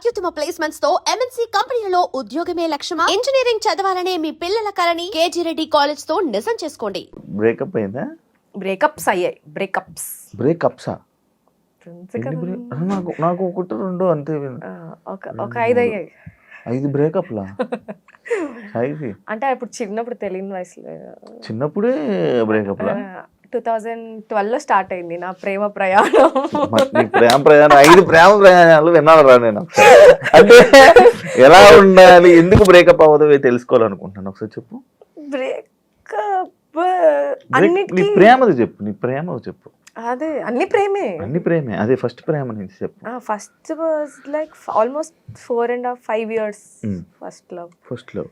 అత్యుత్తమ ప్లేస్మెంట్స్ తో ఎంఎన్సీ కంపెనీలలో ఉద్యోగమే లక్ష్యమా? ఇంజనీరింగ్ చదవాలనే మీ పిల్లల కలని కేజీ రెడ్డి కాలేజ్ తో నిజం చేసుకోండి. బ్రేకప్ అయిందా? బ్రేకప్స్ అయ్యాయి. బ్రేకప్సా? నాకు ఒకటి రెండు అంతే. ఒక 5 అయ్యాయి. 5 బ్రేకప్లా? 5 అంటే అప్పుడు చిన్నప్పుడు తెలియని వయసులో. చిన్నప్పుడే బ్రేకప్లా? 2012లో స్టార్ట్ అయింది నా ప్రేమ ప్రయాణం. ప్రేమ ప్రయాణం 5 ప్రేమ ప్రయాణాలు విన్నాను నేను. అంటే ఎలా ఉండాలి, ఎందుకు బ్రేకప్ అవ్వదో తెలుసుకోవాలనుకుంటున్నాను. ఒకసారి చెప్పు. బ్రేకప్ నీ ప్రేమది చెప్పు. నీ ప్రేమది చెప్పు. అదే అన్ని ప్రేమే. అదే ఫస్ట్ ప్రేమ నుంచి చెప్పు. First was like almost 4.5 years first love.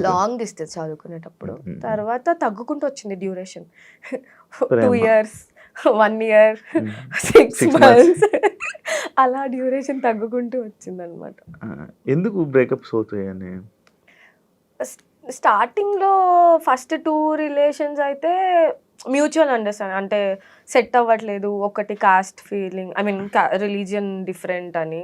Long distance చదువుకునేటప్పుడు. తర్వాత తగ్గుకుంటూ వచ్చింది డ్యూరేషన్. 2 years, 1 year, 6 months అలా డ్యూరేషన్ తగ్గుకుంటూ వచ్చింది అనమాట. ఎందుకు బ్రేకప్స్ అవుతాయని? స్టార్టింగ్లో ఫస్ట్ 2 రిలేషన్స్ అయితే మ్యూచువల్ అండర్స్టాండింగ్, అంటే సెట్ అవ్వట్లేదు, ఒకటి caste feeling, I mean religion different అని.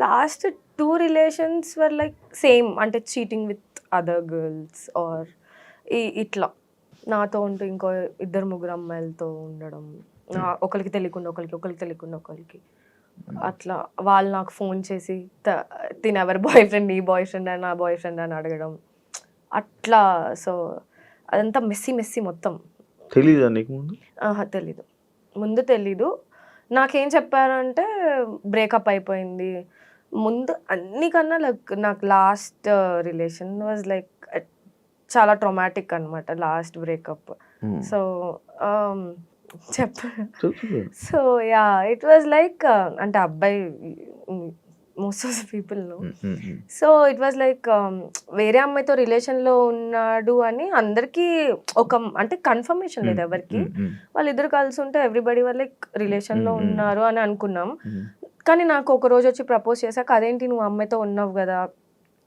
Last 2 relations were like same, అంటే cheating with other girls or ఇట్లా నాతో ఉంటూ ఇంకో 2-3 అమ్మాయిలతో ఉండడం, ఒకరికి తెలియకుండా ఒకరికి అట్లా. వాళ్ళు నాకు ఫోన్ చేసి తినెవరి బాయ్ ఫ్రెండ్, నీ బాయ్ ఫ్రెండ్ అని, నా బాయ్ ఫ్రెండ్ అని అడగడం అట్లా. సో అదంతా మెస్సీ మొత్తం. తెలీదా నీకు ముందు? ముందు తెలీదు. నాకేం చెప్పారంటే బ్రేకప్ అయిపోయింది. ముందు అన్నికన్నా లైక్ నాకు లాస్ట్ రిలేషన్ వాజ్ లైక్ చాలా ట్రామాటిక్ అనమాట, last breakup. So so yeah, it was like, అంటే అబ్బాయి most of the people know. So it was like వేరే అమ్మాయితో రిలేషన్లో ఉన్నాడు అని అందరికీ ఒక, అంటే కన్ఫర్మేషన్ లేదు ఎవరికి. వాళ్ళిద్దరు కలిసి ఉంటే ఎవ్రీబడి వాళ్ళు లైక్ రిలేషన్లో ఉన్నారు అని అనుకున్నాం. కానీ నాకు ఒక రోజు వచ్చి ప్రపోజ్ చేశాక, అదేంటి నువ్వు అమ్మాయితో ఉన్నావు కదా,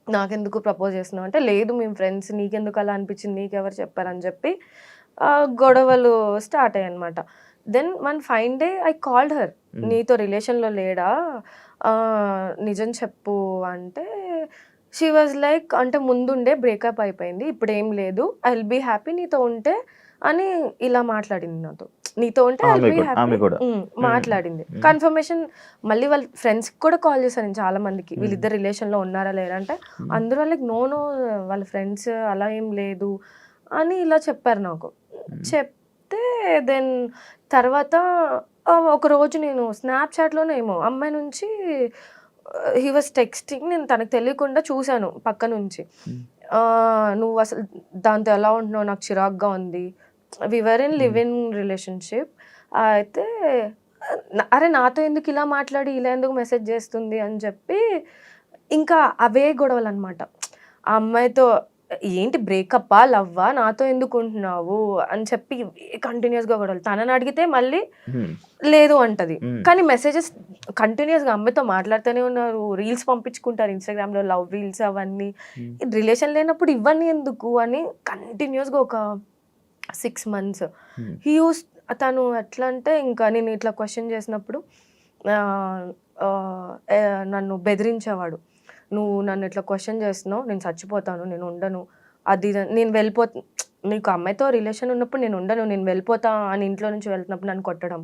నాకెందుకు ప్రపోజ్ చేస్తున్నావు అంటే, లేదు మేము ఫ్రెండ్స్, నీకెందుకు అలా అనిపించింది, నీకెవరు చెప్పారని చెప్పి గొడవలు స్టార్ట్ అయ్యాయి అనమాట. Then one fine day I called her, నీతో రిలేషన్లో లేడా, నిజం చెప్పు అంటే, షీ వాజ్ లైక్, అంటే ముందుండే బ్రేకప్ అయిపోయింది, ఇప్పుడు ఏం లేదు, ఐ విల్ బీ హ్యాపీ నీతో ఉంటే అని ఇలా మాట్లాడింది నాతో. నీతో ఉంటే ఐ విల్ బీ హ్యాపీ మాట్లాడింది. కన్ఫర్మేషన్ మళ్ళీ వాళ్ళ ఫ్రెండ్స్కి కూడా కాల్ చేశాను నేను చాలా మందికి, వీళ్ళిద్దరు రిలేషన్లో ఉన్నారా లేరా అంటే, అందరూ వాళ్ళకి నో వాళ్ళ ఫ్రెండ్స్ అలా ఏం లేదు అని ఇలా చెప్పారు నాకు. చెప్తే దెన్ తర్వాత ఒకరోజు నేను స్నాప్చాట్లోనే ఏమో అమ్మాయి నుంచి హీ వాజ్ టెక్స్టింగ్, నేను తనకు తెలియకుండా చూశాను పక్క నుంచి. నువ్వు అసలు దాంతో ఎలా ఉంటున్నావు, నాకు చిరాగ్గా ఉంది. We were in live in relationship. అయితే అరే నాతో ఎందుకు ఇలా మాట్లాడి, ఇలా ఎందుకు మెసేజ్ చేస్తుంది అని చెప్పి ఇంకా అవే గొడవలు అనమాట. ఆ అమ్మాయితో ఏంటి బ్రేకప్పా లవ్వా, నాతో ఎందుకు ఉంటున్నావు అని చెప్పి కంటిన్యూస్గా గొడవలు. తనని అడిగితే మళ్ళీ లేదు అంటది, కానీ మెసేజెస్ కంటిన్యూస్గా అమ్మాయితో మాట్లాడుతూనే ఉన్నారు, రీల్స్ పంపించుకుంటారు ఇన్స్టాగ్రామ్లో, లవ్ రీల్స్ అవన్నీ. రిలేషన్ లేనప్పుడు ఇవన్నీ ఎందుకు అని కంటిన్యూస్గా ఒక 6 months హీ యూస్. తను ఎట్లా అంటే, ఇంకా నేను ఇట్లా క్వశ్చన్ చేసినప్పుడు నన్ను బెదిరించేవాడు. నువ్వు నన్ను ఇట్లా క్వశ్చన్ చేస్తున్నావు, నేను చచ్చిపోతాను, నేను ఉండను, అది నేను వెళ్ళిపోతా, నీకు అమ్మాయితో రిలేషన్ ఉన్నప్పుడు నేను ఉండను, నేను వెళ్ళిపోతా అని ఇంట్లో నుంచి వెళ్తున్నప్పుడు నన్ను కొట్టడం,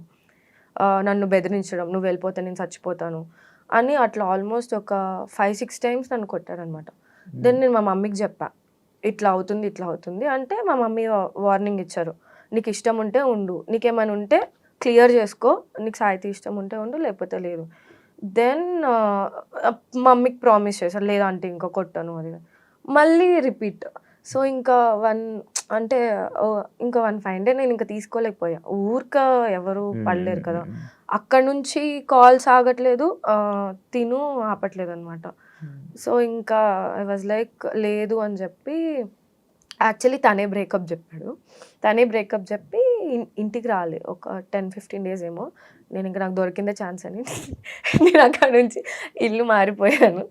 నన్ను బెదిరించడం, నువ్వు వెళ్ళిపోతే నేను చచ్చిపోతాను అని అట్లా ఆల్మోస్ట్ ఒక 5-6 times నన్ను కొట్టాడనమాట. దెన్ నేను మా మమ్మీకి చెప్పా, ఇట్లా అవుతుంది అంటే మా మమ్మీ వార్నింగ్ ఇచ్చారు, నీకు ఇష్టం ఉంటే ఉండు, నీకేమైనా ఉంటే క్లియర్ చేసుకో, నీకు సాయితీ ఇష్టం ఉంటే ఉండు, లేకపోతే లేదు. దెన్ మమ్మీకి ప్రామిస్ చేశాను, లేదంటే ఇంకా కొట్టాను అది. మళ్ళీ రిపీట్. సో ఇంకా ఇంకా వన్ ఫైన్ డే నేను ఇంకా తీసుకోలేకపోయా, ఎవరు పడలేరు కదా. అక్కడ నుంచి కాల్స్ ఆగట్లేదు, తిను ఆపట్లేదు అనమాట. సో ఇంకా ఐ వాజ్ లైక్ లేదు అని చెప్పి, యాక్చువల్లీ తనే బ్రేకప్ చెప్పి ఇంటికి రాలే ఒక 10-15 days ఏమో. నేను ఇంకా నాకు దొరికిందే ఛాన్స్ అని నేను అక్కడ నుంచి ఇల్లు మారిపోయాను.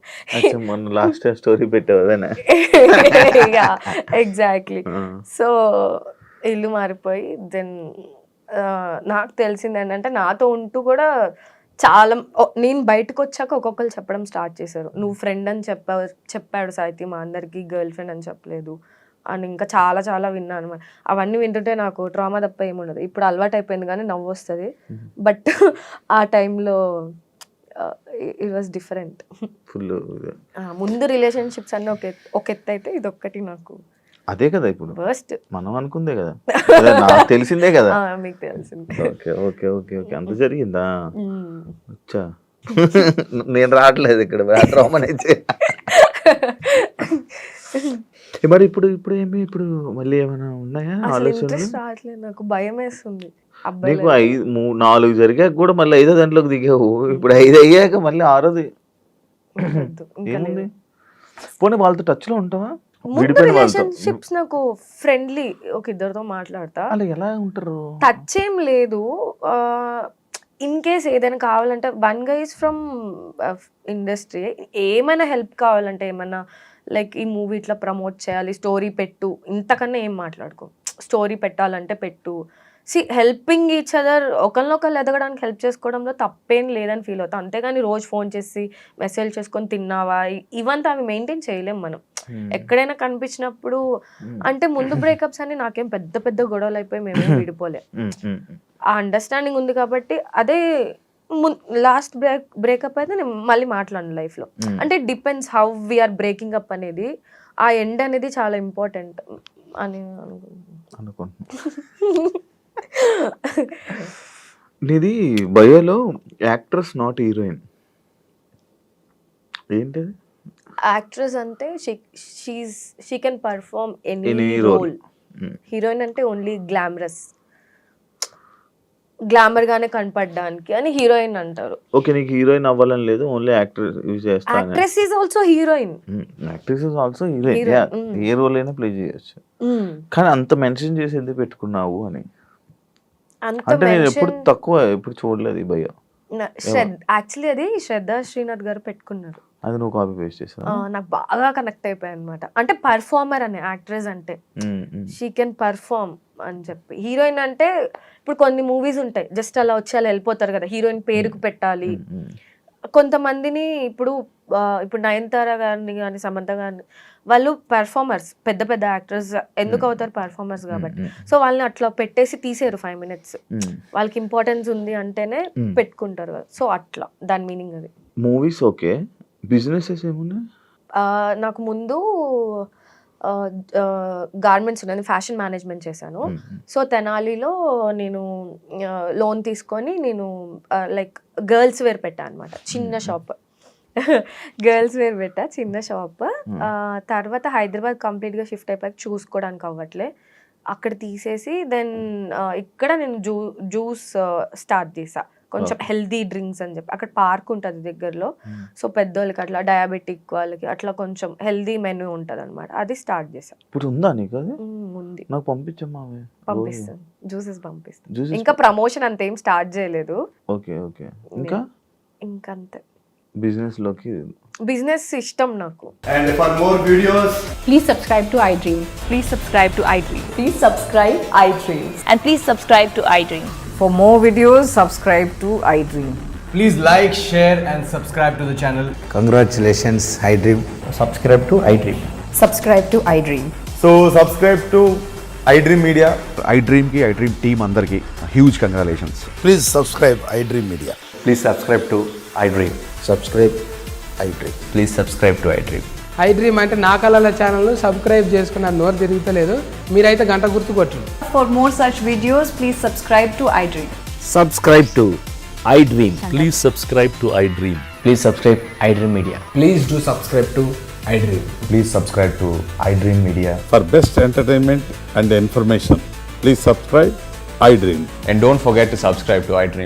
ఎగ్జాక్ట్లీ. సో ఇల్లు మారిపోయి దెన్ నాకు తెలిసింది ఏంటంటే, నాతో ఉంటూ కూడా చాలా నేను బయటకు వచ్చాక ఒక్కొక్కరు చెప్పడం స్టార్ట్ చేశారు, నువ్వు ఫ్రెండ్ అని చెప్పాడు సాహితీ మా అందరికి, గర్ల్ ఫ్రెండ్ అని చెప్పలేదు అని ఇంకా చాలా చాలా విన్నాను అనమాట. అవన్నీ వింటుంటే నాకు ట్రామా తప్ప ఏముండదు. ఇప్పుడు అలవాటు అయిపోయింది కానీ నవ్వు వస్తుంది, బట్ ఆ టైంలో ఇట్ వాస్ డిఫరెంట్. ఫుల్ ముందు రిలేషన్షిప్స్ అన్నీ ఒక ఎత్తు అయితే ఇది ఒక్కటి నాకు అదే కదా ఇప్పుడు ఫస్ట్ మనం అనుకుందే కదా, అదే నాకు తెలిసిందే కదా. మీకు తెలిసింది. ఓకే ఓకే ఓకే ఓకే అంత జరిగిందా? అచ్చా నేను రావట్లేదు ఇక్కడ రామనేసి. మరి ఇప్పుడు ఇప్పుడు ఏమి ఇప్పుడు మళ్ళీ ఏమైనా ఉన్నాయా ఆలోచనలు? ఇంట్రెస్ట్ రావట్లేదు, నాకు భయం వేస్తుంది. నీకు 4 జరిగాక కూడా మళ్ళీ 5వ దాంట్లోకి దిగావు, ఇప్పుడు 5 అయ్యాక మళ్ళీ 6ది ఏముంది? పోనీ వాళ్ళతో టచ్ లో ఉంటావా? ముందు రిలేషన్షిప్స్ నాకు ఫ్రెండ్లీ ఒక ఇద్దరితో మాట్లాడతా, అలా ఎలా ఉంటారు? టచ్ ఏం లేదు. ఇన్ కేస్ ఏదైనా కావాలంటే one guy is from industry, ఏమైనా హెల్ప్ కావాలంటే ఏమన్నా లైక్ ఈ మూవీ ఇట్లా ప్రమోట్ చేయాలి, స్టోరీ పెట్టు, ఇంతకన్నా ఏం మాట్లాడుకో, స్టోరీ పెట్టాలంటే పెట్టు. హెల్పింగ్ ఈచ్ అదర్, ఒకరినొకరు ఎదగడానికి హెల్ప్ చేసుకోవడంలో తప్పేం లేదని ఫీల్ అవుతాం. అంతేగాని రోజు ఫోన్ చేసి మెసేజ్ చేసుకొని తిన్నావా ఇవంతా అవి మెయింటైన్ చేయలేం మనం. ఎక్కడైనా కనిపించినప్పుడు అంటే ముందు బ్రేకప్స్ అని నాకేం పెద్ద పెద్ద గొడవలు అయిపోయి మేమేం విడిపోలే, ఆ అండర్స్టాండింగ్ ఉంది కాబట్టి అదే లాస్ట్ బ్రేకప్ అయితే నేను మళ్ళీ మాట్లాడను లైఫ్లో. అంటే depends how we are breaking up అనేది, ఆ ఎండ్ అనేది చాలా ఇంపార్టెంట్ అని అనుకుంటున్నాను. నీది బయోలో యాక్ట్రెస్ నాట్ హీరోయిన్ ఏంటది? యాక్ట్రెస్ అంటే she can perform any role. Heroine అంటే ఓన్లీ గ్లామర్ గానే కనపడడానికి అని హీరోయిన్ అంటారు. ఓకే, నీకు హీరోయిన్ అవ్వాలని లేదు, ఓన్లీ యాక్టర్ యూజ్ చేస్తాను. Actress is also heroine. Actress is also heroine, ఏ రోల్ అయినా ప్లే చేయొచ్చు. కానీ అంత మెన్షన్ చేసి ఎందుకు పెట్టుకున్నావు అని అంటే నేను ఎప్పుడు తక్కువ ఎప్పుడు చూడలేదు ఈ భయ్య. యాక్చువల్లీ అది శ్రద్ధా శ్రీనాథ్ గారు పెట్టుకున్నారు, అది నువ్వు కాపీ పేస్ట్ చేసావు. నాకు బాగా కనెక్ట్ అయిపోయాయి అనమాట. అంటే పర్ఫార్మర్ అనే యాక్ట్రెస్ అంటే షీ కెన్ పర్ఫార్మ్ అని చెప్పి. హీరోయిన్ అంటే ఇప్పుడు కొన్ని మూవీస్ ఉంటాయి జస్ట్ అలా వచ్చి అలా వెళ్ళిపోతారు కదా, హీరోయిన్ పేరుకు పెట్టాలి. కొంతమందిని ఇప్పుడు నయనతార గారిని కానీ సమంత గారిని, వాళ్ళు పర్ఫార్మర్స్, పెద్ద పెద్ద యాక్టర్స్ ఎందుకు అవుతారు? పర్ఫార్మర్స్ కాబట్టి. సో వాళ్ళని అట్లా పెట్టేసి తీసేరు 5 minutes, వాళ్ళకి ఇంపార్టెన్స్ ఉంది అంటేనే పెట్టుకుంటారు కదా. సో అట్లా దాని మీనింగ్ అది. మూవీస్ ఓకే, బిజినెసెస్ ఏమున్నాయి? నాకు ముందు గార్మెంట్స్ ఉన్నాయి, ఫ్యాషన్ మేనేజ్మెంట్ చేశాను. సో తెనాలిలో నేను లోన్ తీసుకొని నేను లైక్ గర్ల్స్ వేర్ పెట్టా అనమాట, చిన్న షాప్. గర్ల్స్ వేర్ పెట్టా, చిన్న షాప్. తర్వాత హైదరాబాద్ కంప్లీట్గా షిఫ్ట్ అయిపోయాక చూసుకోవడానికి అవ్వట్లే, అక్కడ తీసేసి దెన్ ఇక్కడ నేను జ్యూస్ స్టార్ట్ చేసా, కొంచెం హెల్దీ డ్రింక్స్ అని చెప్పి. అక్కడ పార్క్ ఉంటుంది దగ్గరలో, సో పెద్దోళ్ళకి అట్లా డయాబెటిక్ వాళ్ళకి అట్లా కొంచెం హెల్దీ మెనూ ఉంటుంది అనమాట, అది స్టార్ట్ చేసా. ఇప్పుడు ఉందా నీకు? అది ఉంది, నాకు పంపించమ్మా. పంపిస్తాను, జ్యూసెస్ పంపిస్తాను. ఇంకా ప్రమోషన్ అంతేం స్టార్ట్ చేయలేదు. ఓకే ఓకే, ఇంకా ఇంకంతే. బిజినెస్ ఇష్టం నాకు. And for more videos, Please subscribe to iDream. Please subscribe to iDream. Please subscribe iDream. And please subscribe to iDream. For more videos, subscribe to iDream. please like, share and subscribe to the channel. Congratulations, iDream. Subscribe to iDream. Subscribe to iDream. So subscribe to iDream Media. iDream team అందరికి huge congratulations. Please subscribe iDream Media. Please subscribe to iDream. Subscribe iDream. Please subscribe to iDream. iDream అంటే నా కళల channel subscribe చేసుకున్న నోరు తిరుగుతలేదు, మీరైతే గంట గుర్తు కొట్టండి. For more such videos, please subscribe to iDream. Subscribe to iDream. Please subscribe to iDream. Please subscribe iDream Media. Please do subscribe to iDream. Please subscribe to iDream Media. For best entertainment and information, please subscribe iDream. And don't forget to subscribe to iDream.